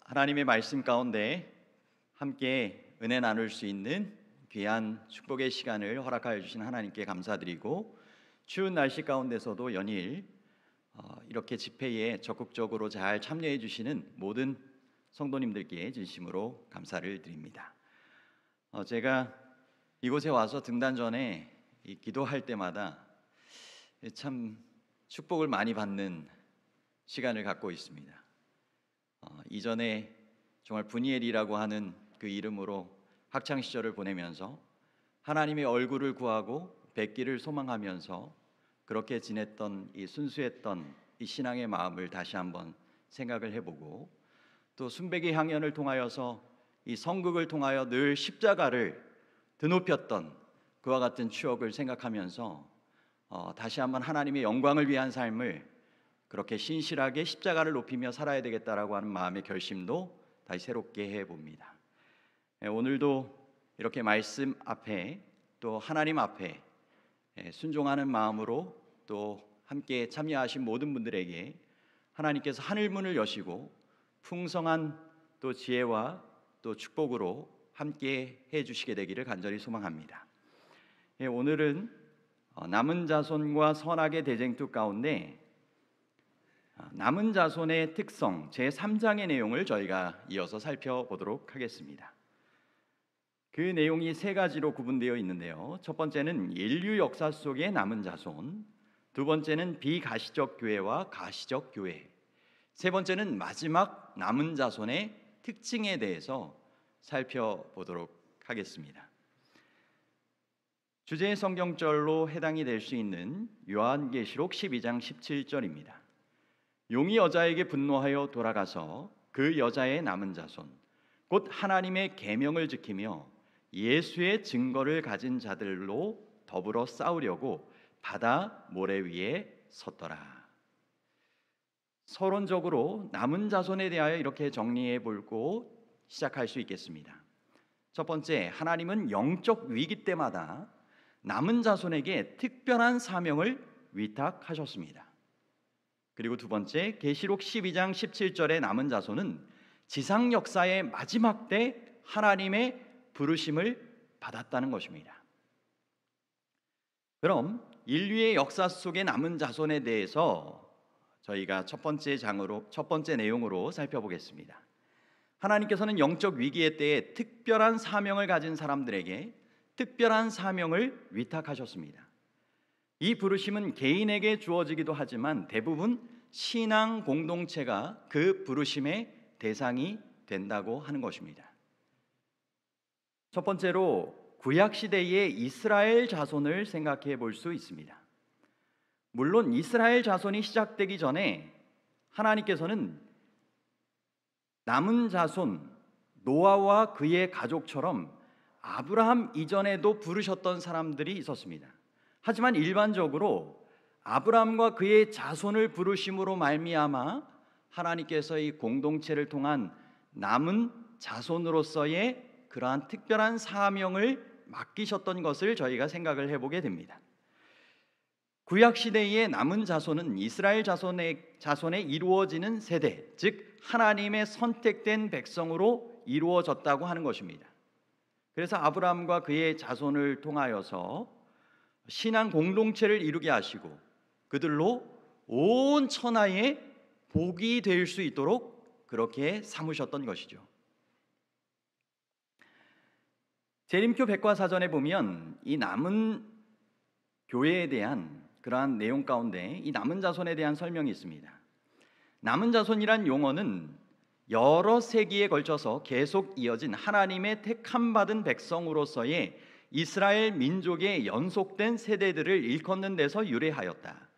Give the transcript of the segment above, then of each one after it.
하나님의 말씀 가운데 함께 은혜 나눌 수 있는 귀한 축복의 시간을 허락하여 주신 하나님께 감사드리고, 추운 날씨 가운데서도 연일 이렇게 집회에 적극적으로 잘 참여해 주시는 모든 성도님들께 진심으로 감사를 드립니다. 제가 이곳에 와서 등단 전에 기도할 때마다 참 축복을 많이 받는 시간을 갖고 있습니다. 이전에 정말 분이엘이라고 하는 그 이름으로 학창 시절을 보내면서 하나님의 얼굴을 구하고 뵙기를 소망하면서 그렇게 지냈던 이 순수했던 이 신앙의 마음을 다시 한번 생각을 해보고, 또 순백의 향연을 통하여서 이 성극을 통하여 늘 십자가를 드높였던 그와 같은 추억을 생각하면서 다시 한번 하나님의 영광을 위한 삶을 그렇게 신실하게 십자가를 높이며 살아야 되겠다라고 하는 마음의 결심도 다시 새롭게 해봅니다. 오늘도 이렇게 말씀 앞에 또 하나님 앞에 순종하는 마음으로 또 함께 참여하신 모든 분들에게 하나님께서 하늘문을 여시고 풍성한 또 지혜와 또 축복으로 함께 해주시게 되기를 간절히 소망합니다. 오늘은 남은 자손과 선악의 대쟁투 가운데 남은 자손의 특성 제3장의 내용을 저희가 이어서 살펴보도록 하겠습니다. 그 내용이 세 가지로 구분되어 있는데요. 첫 번째는 인류 역사 속의 남은 자손, 두 번째는 비가시적 교회와 가시적 교회, 세 번째는 마지막 남은 자손의 특징에 대해서 살펴보도록 하겠습니다. 주제 성경절로 해당이 될 수 있는 요한계시록 12장 17절입니다. 용이 여자에게 분노하여 돌아가서 그 여자의 남은 자손 곧 하나님의 계명을 지키며 예수의 증거를 가진 자들로 더불어 싸우려고 바다 모래 위에 섰더라. 서론적으로 남은 자손에 대하여 이렇게 정리해 보고 시작할 수 있겠습니다. 첫 번째, 하나님은 영적 위기 때마다 남은 자손에게 특별한 사명을 위탁하셨습니다. 그리고 두 번째, 계시록 12장 17절의 남은 자손은 지상 역사의 마지막 때 하나님의 부르심을 받았다는 것입니다. 그럼 인류의 역사 속의 남은 자손에 대해서 저희가 첫 번째 내용으로 살펴보겠습니다. 하나님께서는 영적 위기의 때에 특별한 사명을 가진 사람들에게 특별한 사명을 위탁하셨습니다. 이 부르심은 개인에게 주어지기도 하지만 대부분 신앙 공동체가 그 부르심의 대상이 된다고 하는 것입니다. 첫 번째로 구약 시대의 이스라엘 자손을 생각해 볼 수 있습니다. 물론 이스라엘 자손이 시작되기 전에 하나님께서는 남은 자손 노아와 그의 가족처럼 아브라함 이전에도 부르셨던 사람들이 있었습니다. 하지만 일반적으로 아브라함과 그의 자손을 부르심으로 말미암아 하나님께서 이 공동체를 통한 남은 자손으로서의 그러한 특별한 사명을 맡기셨던 것을 저희가 생각을 해보게 됩니다. 구약 시대의 남은 자손은 이스라엘 자손에 이루어지는 세대, 즉 하나님의 선택된 백성으로 이루어졌다고 하는 것입니다. 그래서 아브라함과 그의 자손을 통하여서 신앙 공동체를 이루게 하시고 그들로 온 천하에 복이 될 수 있도록 그렇게 삼으셨던 것이죠. 재림교 백과사전에 보면 이 남은 교회에 대한 그러한 내용 가운데 이 남은 자손에 대한 설명이 있습니다. 남은 자손이란 용어는 여러 세기에 걸쳐서 계속 이어진 하나님의 택함 받은 백성으로서의 이스라엘 민족의 연속된 세대들을 일컫는 데서 유래하였다.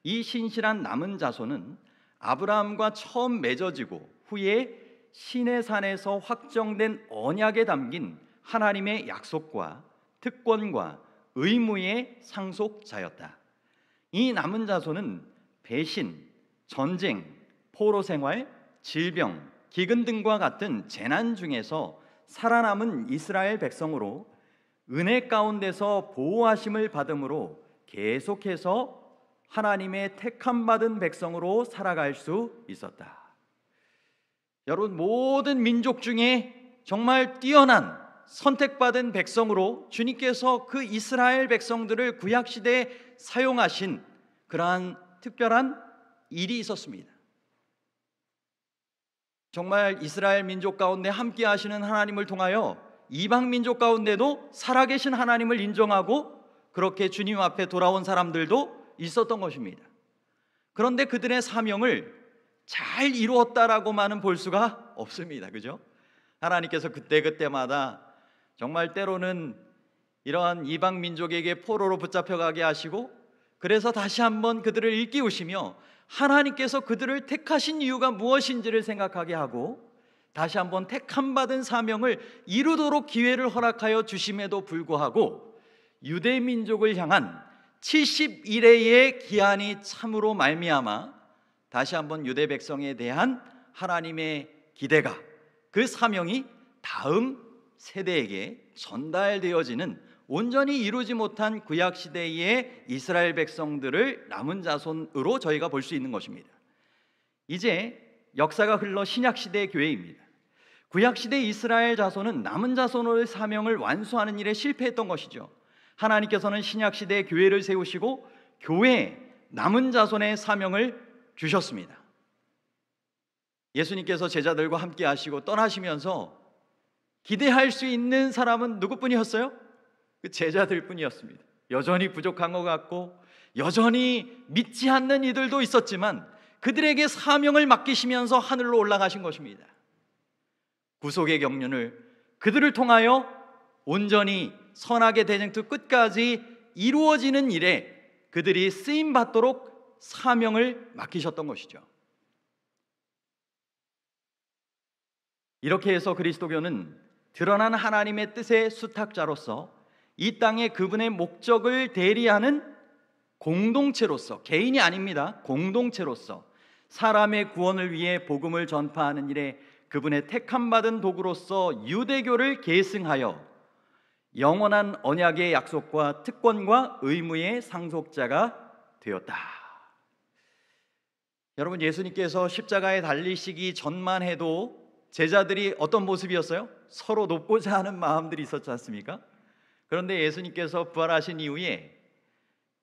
이 신실한 남은 자손은 아브라함과 처음 맺어지고 후에 시내산에서 확정된 언약에 담긴 하나님의 약속과 특권과 의무의 상속자였다. 이 남은 자손은 배신, 전쟁, 포로 생활, 질병, 기근 등과 같은 재난 중에서 살아남은 이스라엘 백성으로 은혜 가운데서 보호하심을 받음으로 계속해서 하나님의 택함 받은 백성으로 살아갈 수 있었다. 여러분, 모든 민족 중에 정말 뛰어난 선택받은 백성으로 주님께서 그 이스라엘 백성들을 구약 시대에 사용하신 그러한 특별한 일이 있었습니다. 정말 이스라엘 민족 가운데 함께 하시는 하나님을 통하여 이방 민족 가운데도 살아계신 하나님을 인정하고 그렇게 주님 앞에 돌아온 사람들도 있었던 것입니다. 그런데 그들의 사명을 잘 이루었다라고만은 볼 수가 없습니다. 그죠? 하나님께서 그때그때마다 정말 때로는 이러한 이방 민족에게 포로로 붙잡혀가게 하시고, 그래서 다시 한번 그들을 일깨우시며 하나님께서 그들을 택하신 이유가 무엇인지를 생각하게 하고 다시 한번 택함받은 사명을 이루도록 기회를 허락하여 주심에도 불구하고 유대 민족을 향한 70일의 기한이 참으로 말미암아 다시 한번 유대 백성에 대한 하나님의 기대가, 그 사명이 다음 세대에게 전달되어지는 온전히 이루지 못한 구약시대의 이스라엘 백성들을 남은 자손으로 저희가 볼 수 있는 것입니다. 이제 역사가 흘러 신약시대의 교회입니다. 구약시대 이스라엘 자손은 남은 자손의 사명을 완수하는 일에 실패했던 것이죠. 하나님께서는 신약시대의 교회를 세우시고 교회에 남은 자손의 사명을 주셨습니다. 예수님께서 제자들과 함께 하시고 떠나시면서 기대할 수 있는 사람은 누구뿐이었어요? 그 제자들 뿐이었습니다. 여전히 부족한 것 같고 여전히 믿지 않는 이들도 있었지만 그들에게 사명을 맡기시면서 하늘로 올라가신 것입니다. 구속의 경륜을 그들을 통하여 온전히 선하게 대쟁투 끝까지 이루어지는 일에 그들이 쓰임받도록 사명을 맡기셨던 것이죠. 이렇게 해서 그리스도교는 드러난 하나님의 뜻의 수탁자로서 이 땅에 그분의 목적을 대리하는 공동체로서, 개인이 아닙니다, 공동체로서 사람의 구원을 위해 복음을 전파하는 일에 그분의 택함받은 도구로서 유대교를 계승하여 영원한 언약의 약속과 특권과 의무의 상속자가 되었다. 여러분, 예수님께서 십자가에 달리시기 전만 해도 제자들이 어떤 모습이었어요? 서로 돕고자 하는 마음들이 있었지 않습니까? 그런데 예수님께서 부활하신 이후에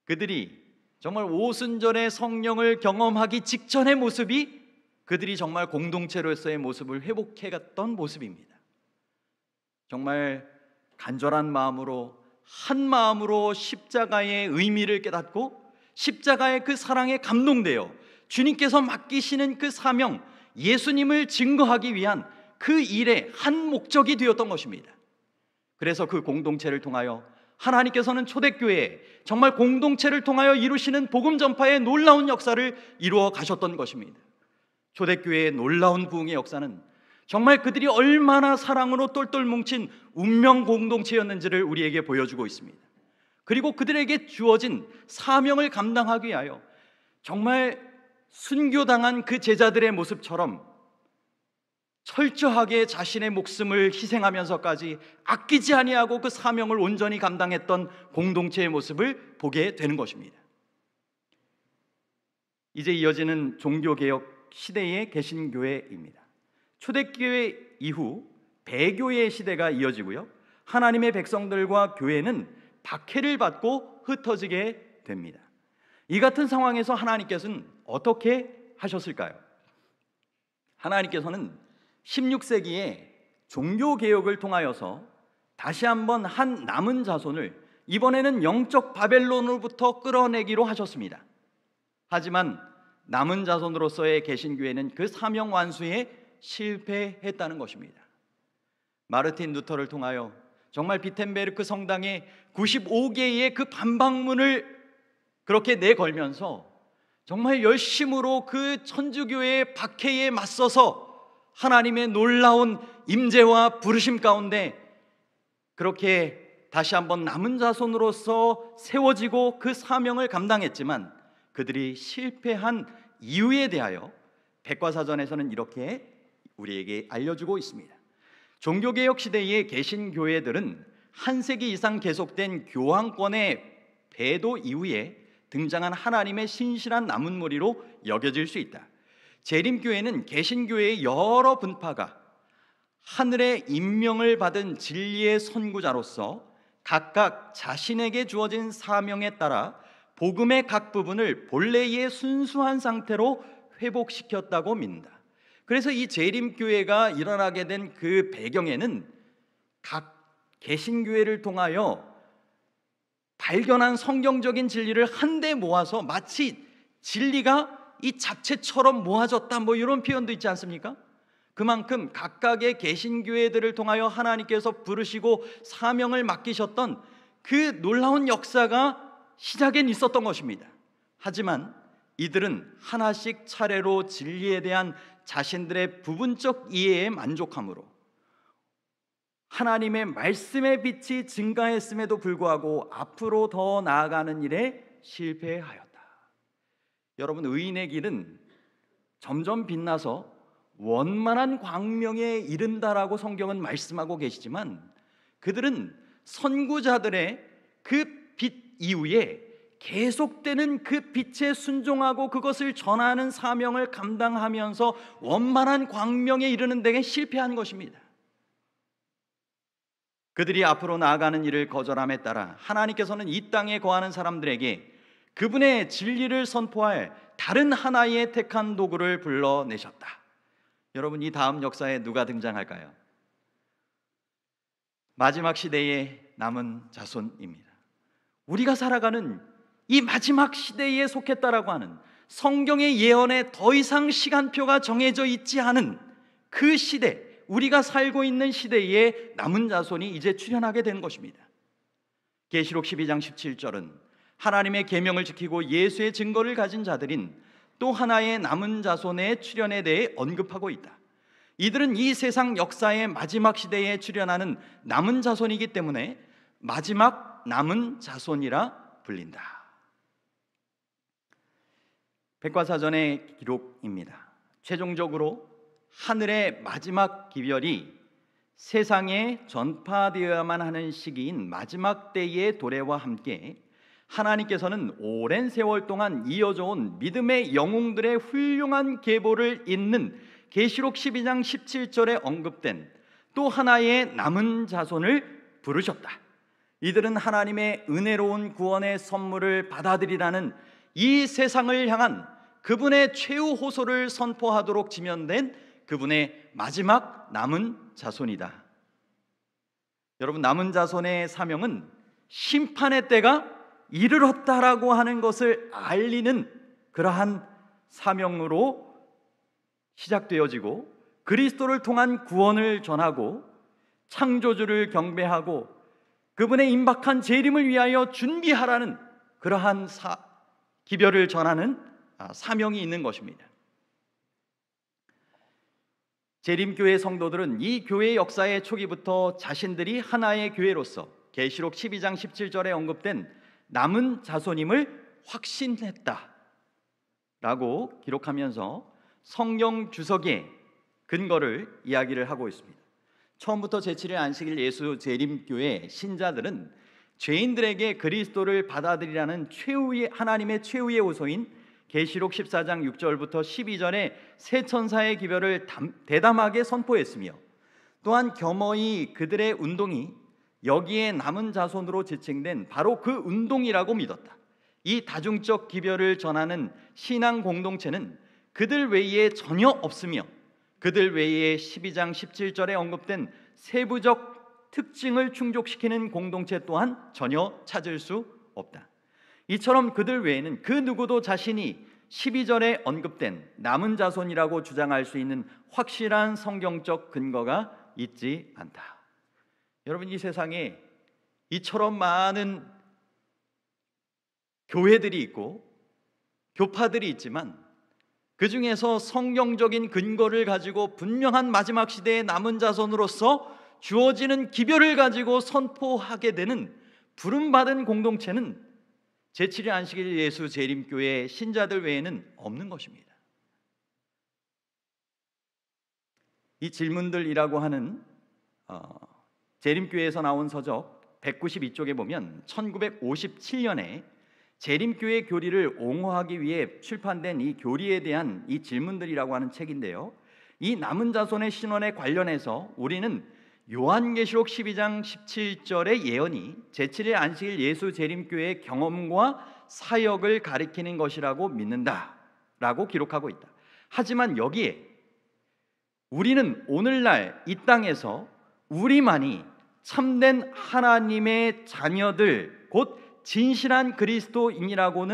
그들이 정말 오순절의 성령을 경험하기 직전의 모습이 그들이 정말 공동체로서의 모습을 회복해갔던 모습입니다. 정말 간절한 마음으로, 한 마음으로 십자가의 의미를 깨닫고 십자가의 그 사랑에 감동되어 주님께서 맡기시는 그 사명, 예수님을 증거하기 위한 그 일의 한 목적이 되었던 것입니다. 그래서 그 공동체를 통하여 하나님께서는 초대교회에 정말 공동체를 통하여 이루시는 복음 전파의 놀라운 역사를 이루어 가셨던 것입니다. 초대교회의 놀라운 부흥의 역사는 정말 그들이 얼마나 사랑으로 똘똘 뭉친 운명 공동체였는지를 우리에게 보여주고 있습니다. 그리고 그들에게 주어진 사명을 감당하기 위하여 정말 순교당한 그 제자들의 모습처럼 철저하게 자신의 목숨을 희생하면서까지 아끼지 아니하고 그 사명을 온전히 감당했던 공동체의 모습을 보게 되는 것입니다. 이제 이어지는 종교개혁 시대의 개신교회입니다. 초대교회 이후 배교의 시대가 이어지고요, 하나님의 백성들과 교회는 박해를 받고 흩어지게 됩니다. 이 같은 상황에서 하나님께서는 어떻게 하셨을까요? 하나님께서는 16세기에 종교개혁을 통하여서 다시 한번 한 남은 자손을 이번에는 영적 바벨론으로부터 끌어내기로 하셨습니다. 하지만 남은 자손으로서의 개신교회는 그 사명 완수에 실패했다는 것입니다. 마르틴 루터를 통하여 정말 비텐베르크 성당에 95개의 그 반박문을 그렇게 내걸면서 정말 열심으로 그 천주교의 박해에 맞서서 하나님의 놀라운 임재와 부르심 가운데 그렇게 다시 한번 남은 자손으로서 세워지고 그 사명을 감당했지만 그들이 실패한 이유에 대하여 백과사전에서는 이렇게 우리에게 알려주고 있습니다. 종교개혁 시대의 개신교회들은 한 세기 이상 계속된 교황권의 배도 이후에 등장한 하나님의 신실한 남은 무리로 여겨질 수 있다. 재림교회는 개신교회의 여러 분파가 하늘의 임명을 받은 진리의 선구자로서 각각 자신에게 주어진 사명에 따라 복음의 각 부분을 본래의 순수한 상태로 회복시켰다고 믿는다. 그래서 이 재림교회가 일어나게 된 그 배경에는 각 개신교회를 통하여 발견한 성경적인 진리를 한데 모아서 마치 진리가 이 잡채처럼 모아졌다, 이런 표현도 있지 않습니까? 그만큼 각각의 개신교회들을 통하여 하나님께서 부르시고 사명을 맡기셨던 그 놀라운 역사가 시작엔 있었던 것입니다. 하지만 이들은 하나씩 차례로 진리에 대한 자신들의 부분적 이해에 만족함으로 하나님의 말씀의 빛이 증가했음에도 불구하고 앞으로 더 나아가는 일에 실패하였다. 여러분, 의인의 길은 점점 빛나서 원만한 광명에 이른다라고 성경은 말씀하고 계시지만 그들은 선구자들의 그 빛 이후에 계속되는 그 빛에 순종하고 그것을 전하는 사명을 감당하면서 원만한 광명에 이르는 데에 실패한 것입니다. 그들이 앞으로 나아가는 일을 거절함에 따라 하나님께서는 이 땅에 거하는 사람들에게 그분의 진리를 선포할 다른 하나의 택한 도구를 불러내셨다. 여러분, 이 다음 역사에 누가 등장할까요? 마지막 시대의 남은 자손입니다. 우리가 살아가는 이 마지막 시대에 속했다라고 하는 성경의 예언에 더 이상 시간표가 정해져 있지 않은 그 시대, 우리가 살고 있는 시대에 남은 자손이 이제 출현하게 되는 것입니다. 계시록 12장 17절은 하나님의 계명을 지키고 예수의 증거를 가진 자들인 또 하나의 남은 자손의 출현에 대해 언급하고 있다. 이들은 이 세상 역사의 마지막 시대에 출현하는 남은 자손이기 때문에 마지막 남은 자손이라 불린다. 백과사전의 기록입니다. 최종적으로 하늘의 마지막 기별이 세상에 전파되어야만 하는 시기인 마지막 때의 도래와 함께 하나님께서는 오랜 세월 동안 이어져 온 믿음의 영웅들의 훌륭한 계보를 잇는 계시록 12장 17절에 언급된 또 하나의 남은 자손을 부르셨다. 이들은 하나님의 은혜로운 구원의 선물을 받아들이라는 이 세상을 향한 그분의 최후 호소를 선포하도록 지명된 그분의 마지막 남은 자손이다. 여러분, 남은 자손의 사명은 심판의 때가 이르렀다라고 하는 것을 알리는 그러한 사명으로 시작되어지고 그리스도를 통한 구원을 전하고 창조주를 경배하고 그분의 임박한 재림을 위하여 준비하라는 그러한 기별을 전하는 사명이 있는 것입니다. 재림교회 성도들은 이 교회의 역사의 초기부터 자신들이 하나의 교회로서 계시록 12장 17절에 언급된 남은 자손임을 확신했다 라고 기록하면서 성경 주석의 근거를 이야기를 하고 있습니다. 처음부터 제7일 안식일 예수 재림교회 신자들은 죄인들에게 그리스도를 받아들이라는 하나님의 최후의 호소인 계시록 14장 6절부터 12절의 새 천사의 기별을 대담하게 선포했으며 또한 겸허히 그들의 운동이 여기에 남은 자손으로 지칭된 바로 그 운동이라고 믿었다. 이 다중적 기별을 전하는 신앙 공동체는 그들 외에 전혀 없으며 그들 외에 12장 17절에 언급된 세부적 특징을 충족시키는 공동체 또한 전혀 찾을 수 없다. 이처럼 그들 외에는 그 누구도 자신이 12절에 언급된 남은 자손이라고 주장할 수 있는 확실한 성경적 근거가 있지 않다. 여러분, 이 세상에 이처럼 많은 교회들이 있고 교파들이 있지만 그 중에서 성경적인 근거를 가지고 분명한 마지막 시대의 남은 자손으로서 주어지는 기별을 가지고 선포하게 되는 부름받은 공동체는 제7일 안식일 예수 재림교회 신자들 외에는 없는 것입니다. 이 질문들이라고 하는 재림교회에서 나온 서적 192쪽에 보면 1957년에 재림교회 교리를 옹호하기 위해 출판된 이 교리에 대한 이 질문들이라고 하는 책인데요, 이 남은 자손의 신원에 관련해서 우리는 요한계시록 12장 17절의 예언이 제7일 안식일 예수 재림교회의 경험과 사역을 가리키는 것이라고 믿는다라고 기록하고 있다. 하지만 여기에 우리는 오늘날 이 땅에서 우리만이 참된 하나님의 자녀들, 곧 진실한 그리스도인이라고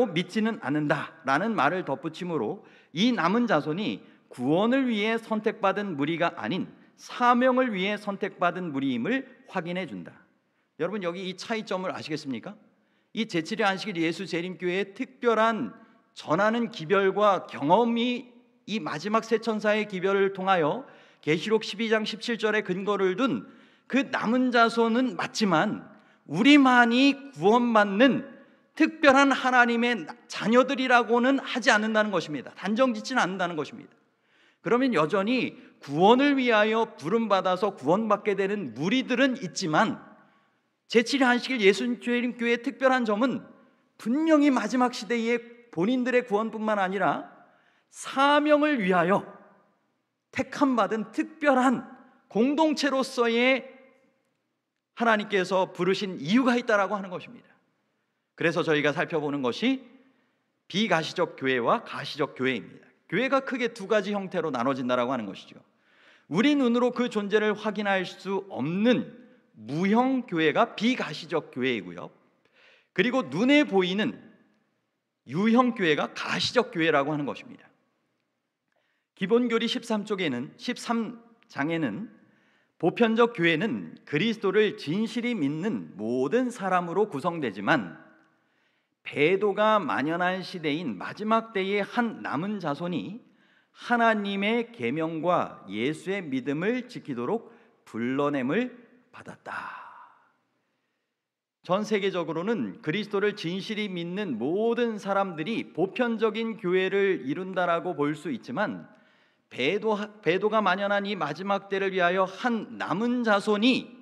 믿지는 않는다라는 말을 덧붙임으로 이 남은 자손이 구원을 위해 선택받은 무리가 아닌 사명을 위해 선택받은 무리임을 확인해 준다. 여러분, 여기 이 차이점을 아시겠습니까? 이 제7일 안식일 예수 재림교회의 특별한 전하는 기별과 경험이 이 마지막 세 천사의 기별을 통하여 계시록 12장 17절에 근거를 둔 그 남은 자손은 맞지만 우리만이 구원받는 특별한 하나님의 자녀들이라고는 하지 않는다는 것입니다. 단정짓지는 않는다는 것입니다. 그러면 여전히 구원을 위하여 부름받아서 구원받게 되는 무리들은 있지만 제7일 안식일 예수님교회의 특별한 점은 분명히 마지막 시대에 본인들의 구원뿐만 아니라 사명을 위하여 택함받은 특별한 공동체로서의 하나님께서 부르신 이유가 있다라고 하는 것입니다. 그래서 저희가 살펴보는 것이 비가시적 교회와 가시적 교회입니다. 교회가 크게 두 가지 형태로 나눠진다라고 하는 것이죠. 우리 눈으로 그 존재를 확인할 수 없는 무형 교회가 비가시적 교회이고요, 그리고 눈에 보이는 유형 교회가 가시적 교회라고 하는 것입니다. 기본교리 13장에는 보편적 교회는 그리스도를 진실이 믿는 모든 사람으로 구성되지만 배도가 만연한 시대인 마지막 때의 한 남은 자손이 하나님의 계명과 예수의 믿음을 지키도록 불러냄을 받았다. 전 세계적으로는 그리스도를 진실이 믿는 모든 사람들이 보편적인 교회를 이룬다라고 볼 수 있지만 배도가 만연한 이 마지막 때를 위하여 한 남은 자손이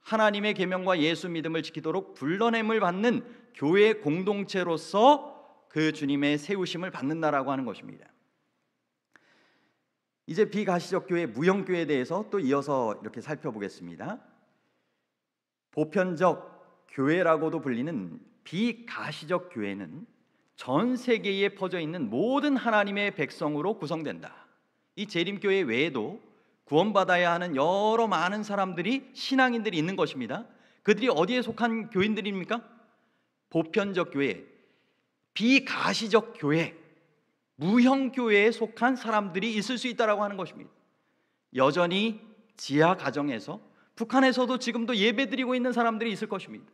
하나님의 계명과 예수 믿음을 지키도록 불러냄을 받는 교회 공동체로서 그 주님의 세우심을 받는다라고 하는 것입니다. 이제 비가시적 교회, 무형교회에 대해서 또 이어서 이렇게 살펴보겠습니다. 보편적 교회라고도 불리는 비가시적 교회는 전 세계에 퍼져 있는 모든 하나님의 백성으로 구성된다. 이 재림교회 외에도 구원받아야 하는 여러 많은 사람들이, 신앙인들이 있는 것입니다. 그들이 어디에 속한 교인들입니까? 보편적 교회, 비가시적 교회, 무형교회에 속한 사람들이 있을 수 있다라고 하는 것입니다. 여전히 지하 가정에서, 북한에서도 지금도 예배드리고 있는 사람들이 있을 것입니다.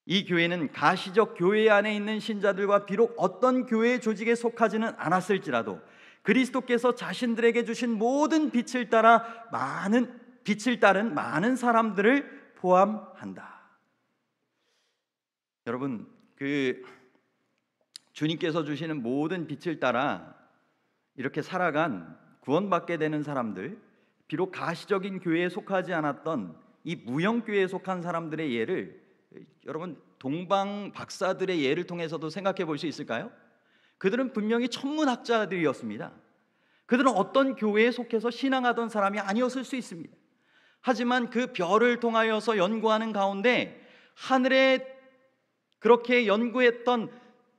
이 교회는 가시적 교회 안에 있는 신자들과 비록 어떤 교회 조직에 속하지는 않았을지라도 그리스도께서 자신들에게 주신 모든 빛을 따른 많은 사람들을 포함한다. 여러분, 주님께서 주시는 모든 빛을 따라 이렇게 살아간 구원받게 되는 사람들, 비록 가시적인 교회에 속하지 않았던 이 무형교회에 속한 사람들의 예를 여러분 동방 박사들의 예를 통해서도 생각해 볼 수 있을까요? 그들은 분명히 천문학자들이었습니다. 그들은 어떤 교회에 속해서 신앙하던 사람이 아니었을 수 있습니다. 하지만 그 별을 통하여서 연구하는 가운데 하늘에 그렇게 연구했던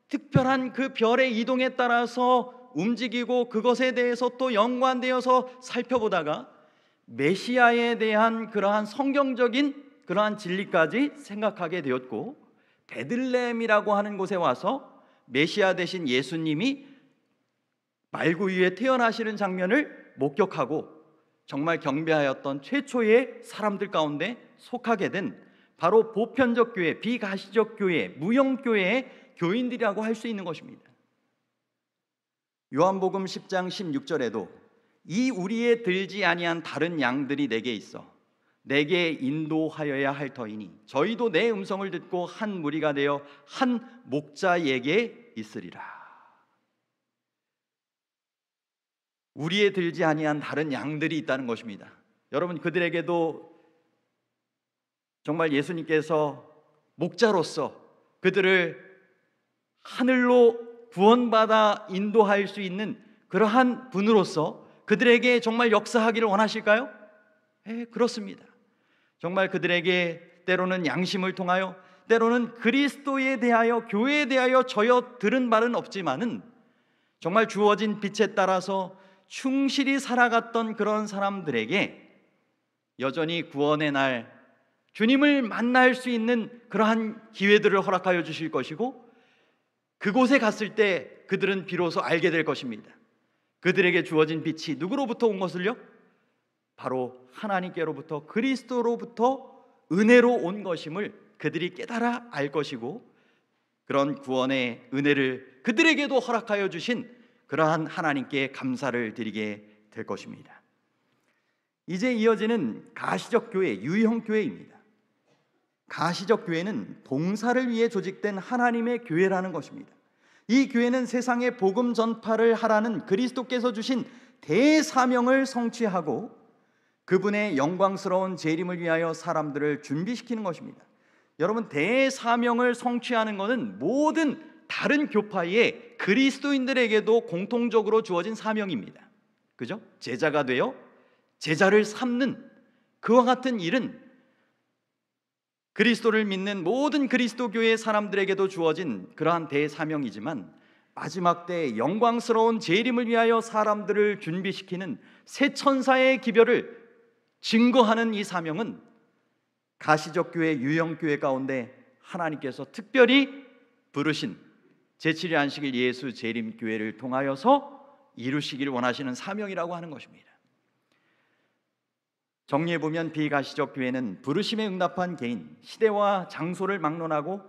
특별한 그 별의 이동에 따라서 움직이고 그것에 대해서 또 연관되어서 살펴보다가 메시아에 대한 그러한 성경적인 그러한 진리까지 생각하게 되었고, 베들레헴이라고 하는 곳에 와서 메시아 되신 예수님이 말구 위에 태어나시는 장면을 목격하고 정말 경배하였던 최초의 사람들 가운데 속하게 된 바로 보편적 교회, 비가시적 교회, 무형교회의 교인들이라고 할 수 있는 것입니다. 요한복음 10장 16절에도 이 우리에 들지 아니한 다른 양들이 내게 있어 내게 인도하여야 할 터이니 저희도 내 음성을 듣고 한 무리가 되어 한 목자에게 있으리라. 우리에 들지 아니한 다른 양들이 있다는 것입니다. 여러분, 그들에게도 정말 예수님께서 목자로서 그들을 하늘로 구원받아 인도할 수 있는 그러한 분으로서 그들에게 정말 역사하기를 원하실까요? 네, 그렇습니다. 정말 그들에게 때로는 양심을 통하여, 때로는 그리스도에 대하여, 교회에 대하여 저여 들은 말은 없지만은 정말 주어진 빛에 따라서 충실히 살아갔던 그런 사람들에게 여전히 구원의 날 주님을 만날 수 있는 그러한 기회들을 허락하여 주실 것이고, 그곳에 갔을 때 그들은 비로소 알게 될 것입니다. 그들에게 주어진 빛이 누구로부터 온 것을요? 바로 하나님께로부터, 그리스도로부터 은혜로 온 것임을 그들이 깨달아 알 것이고, 그런 구원의 은혜를 그들에게도 허락하여 주신 그러한 하나님께 감사를 드리게 될 것입니다. 이제 이어지는 가시적 교회, 유형 교회입니다. 가시적 교회는 봉사를 위해 조직된 하나님의 교회라는 것입니다. 이 교회는 세상에 복음 전파를 하라는 그리스도께서 주신 대사명을 성취하고 그분의 영광스러운 재림을 위하여 사람들을 준비시키는 것입니다. 여러분, 대사명을 성취하는 것은 모든 다른 교파의 그리스도인들에게도 공통적으로 주어진 사명입니다. 그죠? 제자가 되어 제자를 삼는 그와 같은 일은 그리스도를 믿는 모든 그리스도 교회 사람들에게도 주어진 그러한 대사명이지만, 마지막 때의 영광스러운 재림을 위하여 사람들을 준비시키는 새 천사의 기별을 증거하는 이 사명은 가시적 교회, 유형 교회 가운데 하나님께서 특별히 부르신 제7일 안식일 예수 재림 교회를 통하여서 이루시기를 원하시는 사명이라고 하는 것입니다. 정리해보면 비가시적 교회는 부르심에 응답한 개인, 시대와 장소를 막론하고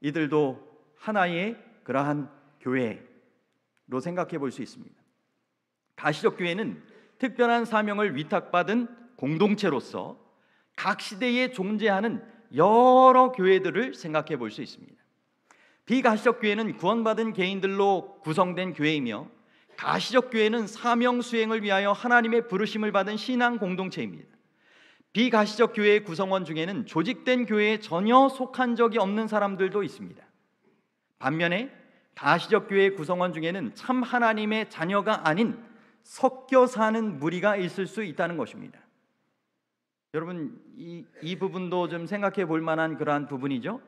이들도 하나의 그러한 교회로 생각해 볼 수 있습니다. 가시적 교회는 특별한 사명을 위탁받은 공동체로서 각 시대에 존재하는 여러 교회들을 생각해 볼 수 있습니다. 비가시적 교회는 구원받은 개인들로 구성된 교회이며, 가시적 교회는 사명 수행을 위하여 하나님의 부르심을 받은 신앙 공동체입니다. 비가시적 교회의 구성원 중에는 조직된 교회에 전혀 속한 적이 없는 사람들도 있습니다. 반면에 가시적 교회의 구성원 중에는 참 하나님의 자녀가 아닌 섞여 사는 무리가 있을 수 있다는 것입니다. 여러분, 이 부분도 좀 생각해 볼 만한 그러한 부분이죠.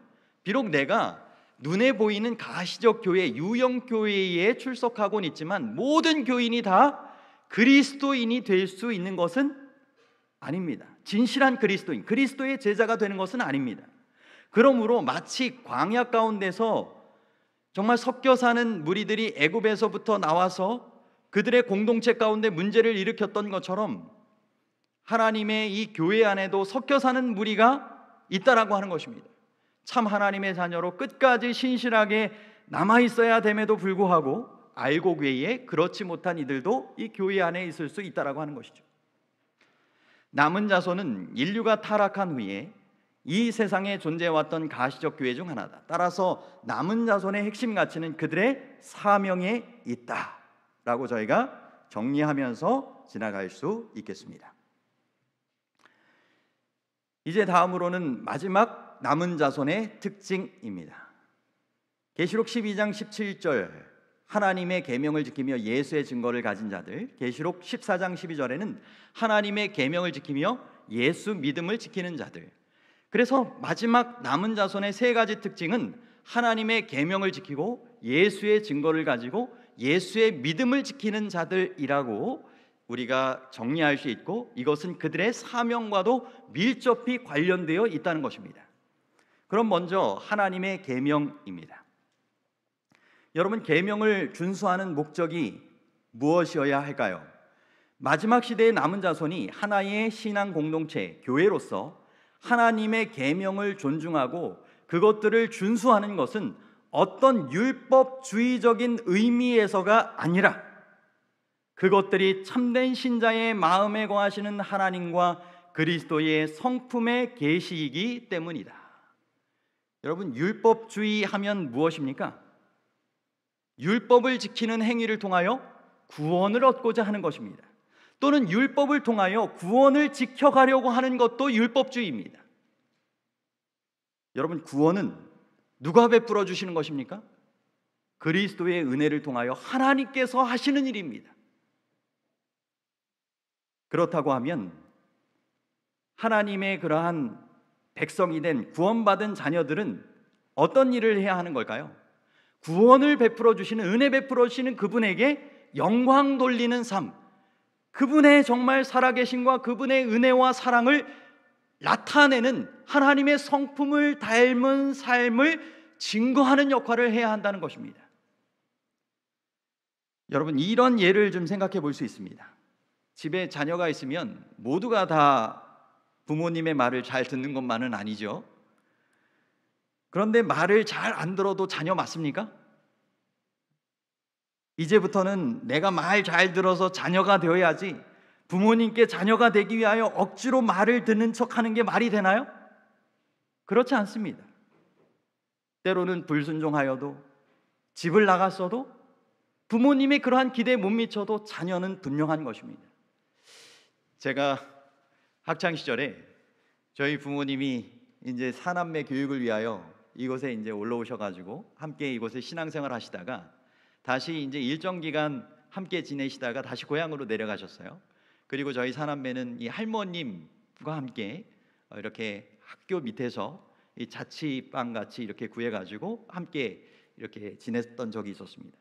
비록 내가 눈에 보이는 가시적 교회, 유형 교회에 출석하고는 있지만 모든 교인이 다 그리스도인이 될 수 있는 것은 아닙니다. 진실한 그리스도인, 그리스도의 제자가 되는 것은 아닙니다. 그러므로 마치 광야 가운데서 정말 섞여 사는 무리들이 애굽에서부터 나와서 그들의 공동체 가운데 문제를 일으켰던 것처럼 하나님의 이 교회 안에도 섞여 사는 무리가 있다라고 하는 것입니다. 참 하나님의 자녀로 끝까지 신실하게 남아있어야 됨에도 불구하고 알고 괴이에 그렇지 못한 이들도 이 교회 안에 있을 수 있다라고 하는 것이죠. 남은 자손은 인류가 타락한 후에 이 세상에 존재해왔던 가시적 교회 중 하나다. 따라서 남은 자손의 핵심 가치는 그들의 사명에 있다라고 저희가 정리하면서 지나갈 수 있겠습니다. 이제 다음으로는 마지막 남은 자손의 특징입니다. 계시록 12장 17절 하나님의 계명을 지키며 예수의 증거를 가진 자들, 계시록 14장 12절에는 하나님의 계명을 지키며 예수 믿음을 지키는 자들. 그래서 마지막 남은 자손의 세 가지 특징은 하나님의 계명을 지키고 예수의 증거를 가지고 예수의 믿음을 지키는 자들이라고 우리가 정리할 수 있고, 이것은 그들의 사명과도 밀접히 관련되어 있다는 것입니다. 그럼 먼저 하나님의 계명입니다. 여러분, 계명을 준수하는 목적이 무엇이어야 할까요? 마지막 시대의 남은 자손이 하나의 신앙 공동체, 교회로서 하나님의 계명을 존중하고 그것들을 준수하는 것은 어떤 율법주의적인 의미에서가 아니라 그것들이 참된 신자의 마음에 거하시는 하나님과 그리스도의 성품의 계시이기 때문이다. 여러분, 율법주의 하면 무엇입니까? 율법을 지키는 행위를 통하여 구원을 얻고자 하는 것입니다. 또는 율법을 통하여 구원을 지켜가려고 하는 것도 율법주의입니다. 여러분, 구원은 누가 베풀어 주시는 것입니까? 그리스도의 은혜를 통하여 하나님께서 하시는 일입니다. 그렇다고 하면 하나님의 그러한 백성이 된 구원받은 자녀들은 어떤 일을 해야 하는 걸까요? 구원을 베풀어 주시는, 은혜 베풀어 주시는 그분에게 영광 돌리는 삶, 그분의 정말 살아계심과 그분의 은혜와 사랑을 나타내는 하나님의 성품을 닮은 삶을 증거하는 역할을 해야 한다는 것입니다. 여러분, 이런 예를 좀 생각해 볼 수 있습니다. 집에 자녀가 있으면 모두가 다 부모님의 말을 잘 듣는 것만은 아니죠. 그런데 말을 잘 안 들어도 자녀 맞습니까? 이제부터는 내가 말 잘 들어서 자녀가 되어야지, 부모님께 자녀가 되기 위하여 억지로 말을 듣는 척하는 게 말이 되나요? 그렇지 않습니다. 때로는 불순종하여도, 집을 나갔어도, 부모님의 그러한 기대에 못 미쳐도 자녀는 분명한 것입니다. 제가 학창 시절에 저희 부모님이 이제 사남매 교육을 위하여 이곳에 이제 올라오셔가지고 함께 이곳에 신앙생활 하시다가 다시 이제 일정 기간 함께 지내시다가 다시 고향으로 내려가셨어요. 그리고 저희 사남매는 이 할머님과 함께 이렇게 학교 밑에서 이 자취방 같이 이렇게 구해가지고 함께 이렇게 지냈던 적이 있었습니다.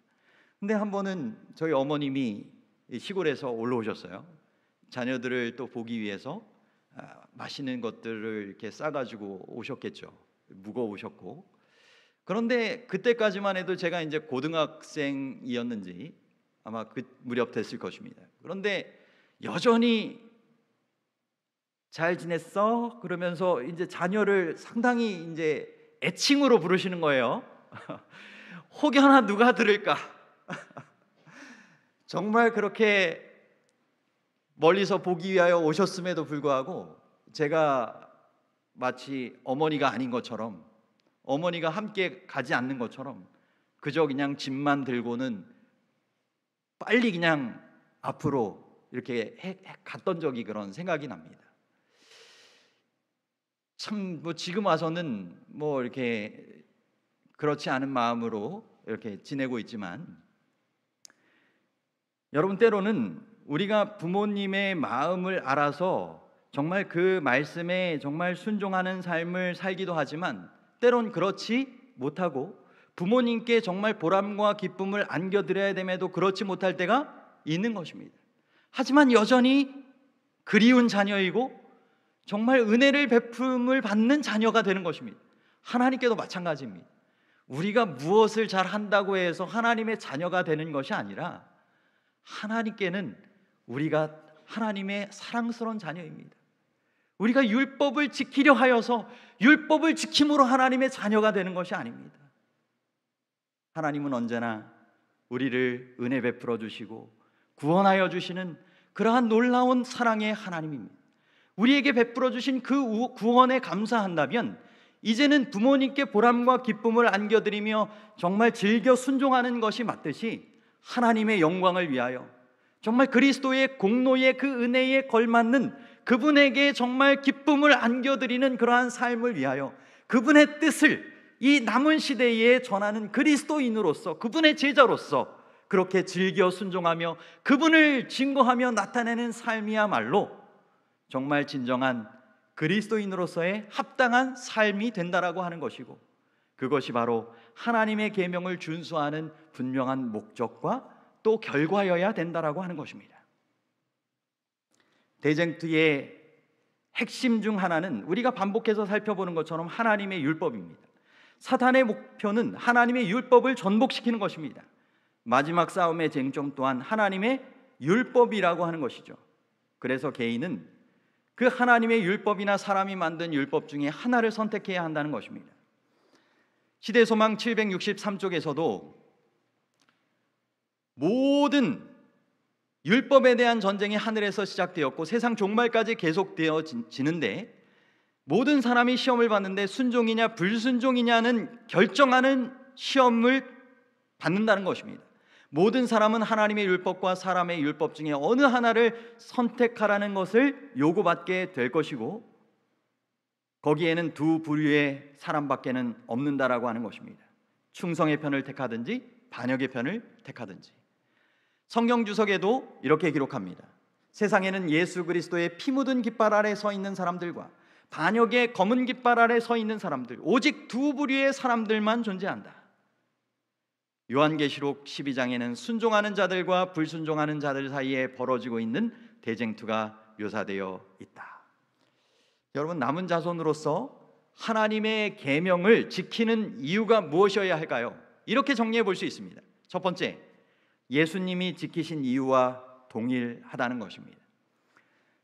근데 한 번은 저희 어머님이 시골에서 올라오셨어요. 자녀들을 또 보기 위해서 맛있는 것들을 이렇게 싸가지고 오셨겠죠. 무거우셨고. 그런데 그때까지만 해도 제가 이제 고등학생이었는지 아마 그 무렵 됐을 것입니다. 그런데 여전히 잘 지냈어? 그러면서 이제 자녀를 상당히 이제 애칭으로 부르시는 거예요. 혹여나 누가 들을까? 정말 그렇게 멀리서 보기 위하여 오셨음에도 불구하고 제가 마치 어머니가 아닌 것처럼, 어머니가 함께 가지 않는 것처럼 그저 그냥 짐만 들고는 빨리 그냥 앞으로 이렇게 갔던 적이 그런 생각이 납니다. 참 지금 와서는 이렇게 그렇지 않은 마음으로 이렇게 지내고 있지만, 여러분, 때로는 우리가 부모님의 마음을 알아서 정말 그 말씀에 정말 순종하는 삶을 살기도 하지만, 때론 그렇지 못하고 부모님께 정말 보람과 기쁨을 안겨드려야 됨에도 그렇지 못할 때가 있는 것입니다. 하지만 여전히 그리운 자녀이고 정말 은혜를 베품을 받는 자녀가 되는 것입니다. 하나님께도 마찬가지입니다. 우리가 무엇을 잘 한다고 해서 하나님의 자녀가 되는 것이 아니라 하나님께는 우리가 하나님의 사랑스러운 자녀입니다. 우리가 율법을 지키려 하여서 율법을 지킴으로 하나님의 자녀가 되는 것이 아닙니다. 하나님은 언제나 우리를 은혜 베풀어 주시고 구원하여 주시는 그러한 놀라운 사랑의 하나님입니다. 우리에게 베풀어 주신 그 구원에 감사한다면 이제는 부모님께 보람과 기쁨을 안겨드리며 정말 즐겨 순종하는 것이 맞듯이, 하나님의 영광을 위하여 정말 그리스도의 공로의 그 은혜에 걸맞는 그분에게 정말 기쁨을 안겨드리는 그러한 삶을 위하여 그분의 뜻을 이 남은 시대에 전하는 그리스도인으로서, 그분의 제자로서 그렇게 즐겨 순종하며 그분을 증거하며 나타내는 삶이야말로 정말 진정한 그리스도인으로서의 합당한 삶이 된다라고 하는 것이고, 그것이 바로 하나님의 계명을 준수하는 분명한 목적과 또 결과여야 된다라고 하는 것입니다. 대쟁투의 핵심 중 하나는 우리가 반복해서 살펴보는 것처럼 하나님의 율법입니다. 사탄의 목표는 하나님의 율법을 전복시키는 것입니다. 마지막 싸움의 쟁점 또한 하나님의 율법이라고 하는 것이죠. 그래서 개인은 그 하나님의 율법이나 사람이 만든 율법 중에 하나를 선택해야 한다는 것입니다. 시대소망 763쪽에서도 모든 율법에 대한 전쟁이 하늘에서 시작되었고 세상 종말까지 계속되어지는데, 모든 사람이 시험을 받는데 순종이냐 불순종이냐는 결정하는 시험을 받는다는 것입니다. 모든 사람은 하나님의 율법과 사람의 율법 중에 어느 하나를 선택하라는 것을 요구받게 될 것이고, 거기에는 두 부류의 사람밖에는 없는다라고 하는 것입니다. 충성의 편을 택하든지 반역의 편을 택하든지. 성경 주석에도 이렇게 기록합니다. 세상에는 예수 그리스도의 피 묻은 깃발 아래 서 있는 사람들과 반역의 검은 깃발 아래 서 있는 사람들, 오직 두 부류의 사람들만 존재한다. 요한계시록 12장에는 순종하는 자들과 불순종하는 자들 사이에 벌어지고 있는 대쟁투가 묘사되어 있다. 여러분, 남은 자손으로서 하나님의 계명을 지키는 이유가 무엇이어야 할까요? 이렇게 정리해 볼 수 있습니다. 첫 번째, 예수님이 지키신 이유와 동일하다는 것입니다.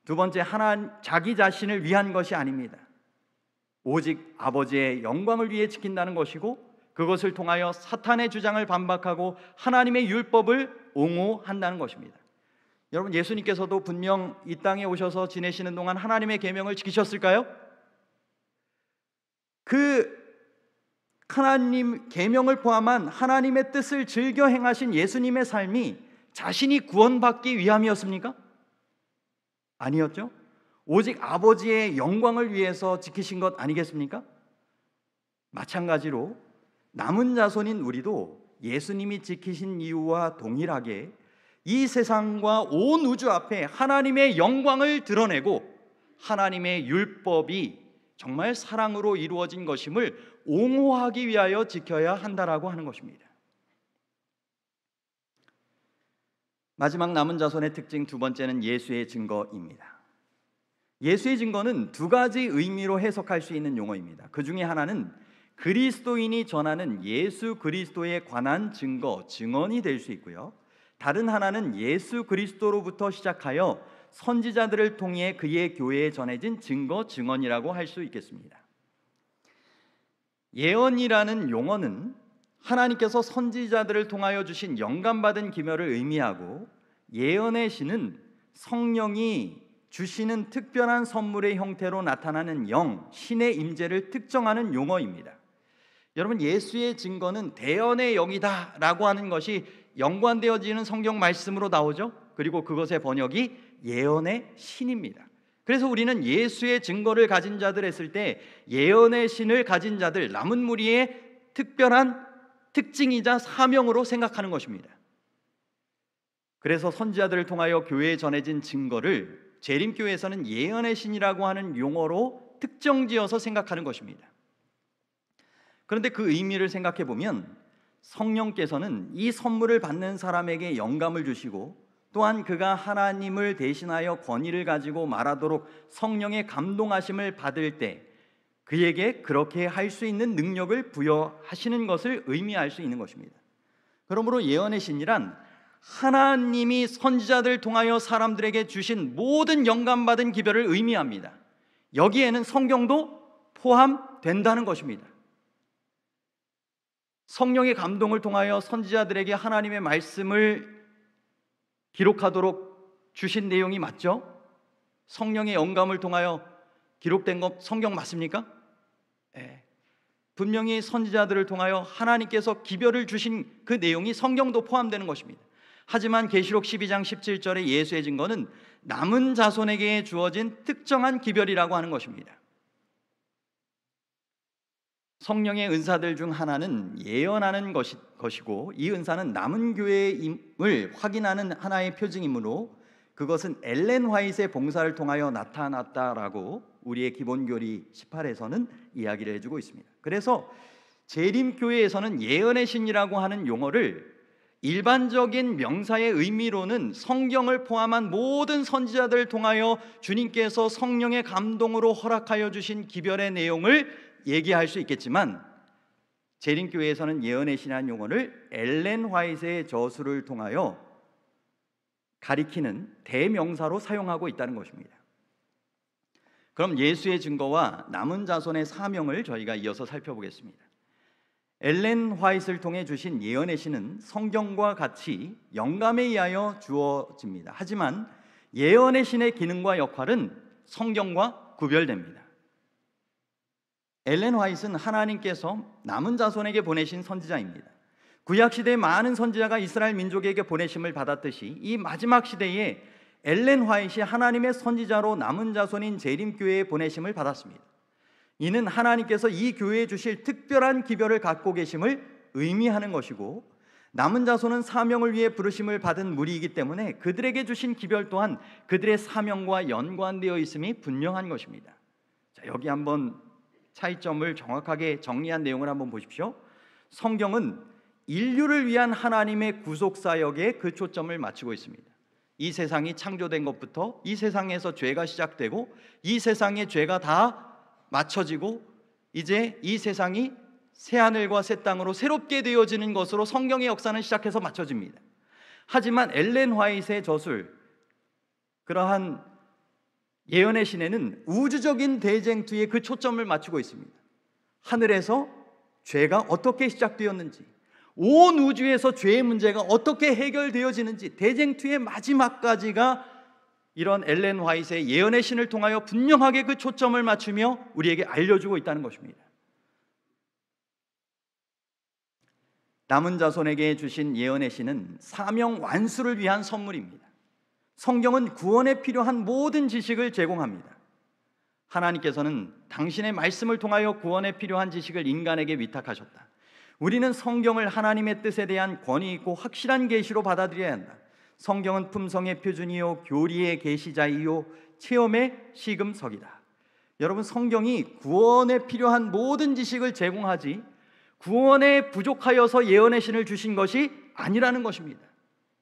두 번째, 자기 자신을 위한 것이 아닙니다. 오직 아버지의 영광을 위해 지킨다는 것이고, 그것을 통하여 사탄의 주장을 반박하고 하나님의 율법을 옹호한다는 것입니다. 여러분, 예수님께서도 분명 이 땅에 오셔서 지내시는 동안 하나님의 계명을 지키셨을까요? 그 하나님 계명을 포함한 하나님의 뜻을 즐겨 행하신 예수님의 삶이 자신이 구원받기 위함이었습니까? 아니었죠. 오직 아버지의 영광을 위해서 지키신 것 아니겠습니까? 마찬가지로 남은 자손인 우리도 예수님이 지키신 이유와 동일하게 이 세상과 온 우주 앞에 하나님의 영광을 드러내고 하나님의 율법이 정말 사랑으로 이루어진 것임을 옹호하기 위하여 지켜야 한다라고 하는 것입니다. 마지막 남은 자손의 특징 두 번째는 예수의 증거입니다. 예수의 증거는 두 가지 의미로 해석할 수 있는 용어입니다. 그 중에 하나는 그리스도인이 전하는 예수 그리스도에 관한 증거, 증언이 될 수 있고요. 다른 하나는 예수 그리스도로부터 시작하여 선지자들을 통해 그의 교회에 전해진 증거, 증언이라고 할 수 있겠습니다. 예언이라는 용어는 하나님께서 선지자들을 통하여 주신 영감받은 기별을 의미하고, 예언의 신은 성령이 주시는 특별한 선물의 형태로 나타나는 영, 신의 임재를 특정하는 용어입니다. 여러분, 예수의 증거는 대언의 영이다 라고 하는 것이 연관되어지는 성경 말씀으로 나오죠. 그리고 그것의 번역이 예언의 신입니다. 그래서 우리는 예수의 증거를 가진 자들 했을 때 예언의 신을 가진 자들, 남은 무리의 특별한 특징이자 사명으로 생각하는 것입니다. 그래서 선지자들을 통하여 교회에 전해진 증거를 재림교회에서는 예언의 신이라고 하는 용어로 특정지어서 생각하는 것입니다. 그런데 그 의미를 생각해 보면 성령께서는 이 선물을 받는 사람에게 영감을 주시고, 또한 그가 하나님을 대신하여 권위를 가지고 말하도록 성령의 감동하심을 받을 때 그에게 그렇게 할 수 있는 능력을 부여하시는 것을 의미할 수 있는 것입니다. 그러므로 예언의 신이란 하나님이 선지자들을 통하여 사람들에게 주신 모든 영감받은 기별을 의미합니다. 여기에는 성경도 포함된다는 것입니다. 성령의 감동을 통하여 선지자들에게 하나님의 말씀을 기록하도록 주신 내용이 맞죠? 성령의 영감을 통하여 기록된 것 성경 맞습니까? 네. 분명히 선지자들을 통하여 하나님께서 기별을 주신 그 내용이 성경도 포함되는 것입니다. 하지만 계시록 12장 17절의 예수의 증거는 남은 자손에게 주어진 특정한 기별이라고 하는 것입니다. 성령의 은사들 중 하나는 예언하는 것이고, 이 은사는 남은 교회임을 확인하는 하나의 표징이므로 그것은 엘렌 화이트의 봉사를 통하여 나타났다라고 우리의 기본교리 18에서는 이야기를 해주고 있습니다. 그래서 재림교회에서는 예언의 신이라고 하는 용어를 일반적인 명사의 의미로는 성경을 포함한 모든 선지자들을 통하여 주님께서 성령의 감동으로 허락하여 주신 기별의 내용을 얘기할 수 있겠지만, 재림교회에서는 예언의 신이라는 용어를 엘렌 화이트의 저수를 통하여 가리키는 대명사로 사용하고 있다는 것입니다. 그럼 예수의 증거와 남은 자손의 사명을 저희가 이어서 살펴보겠습니다. 엘렌 화이트를 통해 주신 예언의 신은 성경과 같이 영감에 의하여 주어집니다. 하지만 예언의 신의 기능과 역할은 성경과 구별됩니다. 엘렌 화이트는 하나님께서 남은 자손에게 보내신 선지자입니다. 구약시대에 많은 선지자가 이스라엘 민족에게 보내심을 받았듯이 이 마지막 시대에 엘렌 화이트이 하나님의 선지자로 남은 자손인 재림교회에 보내심을 받았습니다. 이는 하나님께서 이 교회에 주실 특별한 기별을 갖고 계심을 의미하는 것이고, 남은 자손은 사명을 위해 부르심을 받은 무리이기 때문에 그들에게 주신 기별 또한 그들의 사명과 연관되어 있음이 분명한 것입니다. 자, 여기 한번 차이점을 정확하게 정리한 내용을 한번 보십시오. 성경은 인류를 위한 하나님의 구속 사역에 그 초점을 맞추고 있습니다. 이 세상이 창조된 것부터 이 세상에서 죄가 시작되고 이 세상의 죄가 다 맞춰지고 이제 이 세상이 새하늘과 새 땅으로 새롭게 되어지는 것으로 성경의 역사는 시작해서 맞춰집니다. 하지만 엘렌 화이트의 저술, 그러한 예언의 시내는 우주적인 대쟁투에 그 초점을 맞추고 있습니다. 하늘에서 죄가 어떻게 시작되었는지, 온 우주에서 죄의 문제가 어떻게 해결되어지는지, 대쟁투의 마지막까지가 이런 엘렌 화이트의 예언의 신을 통하여 분명하게 그 초점을 맞추며 우리에게 알려주고 있다는 것입니다. 남은 자손에게 주신 예언의 신은 사명 완수를 위한 선물입니다. 성경은 구원에 필요한 모든 지식을 제공합니다. 하나님께서는 당신의 말씀을 통하여 구원에 필요한 지식을 인간에게 위탁하셨다. 우리는 성경을 하나님의 뜻에 대한 권위 있고 확실한 계시로 받아들여야 한다. 성경은 품성의 표준이요 교리의 계시자이요 체험의 시금석이다. 여러분, 성경이 구원에 필요한 모든 지식을 제공하지 구원에 부족하여서 예언의 신을 주신 것이 아니라는 것입니다.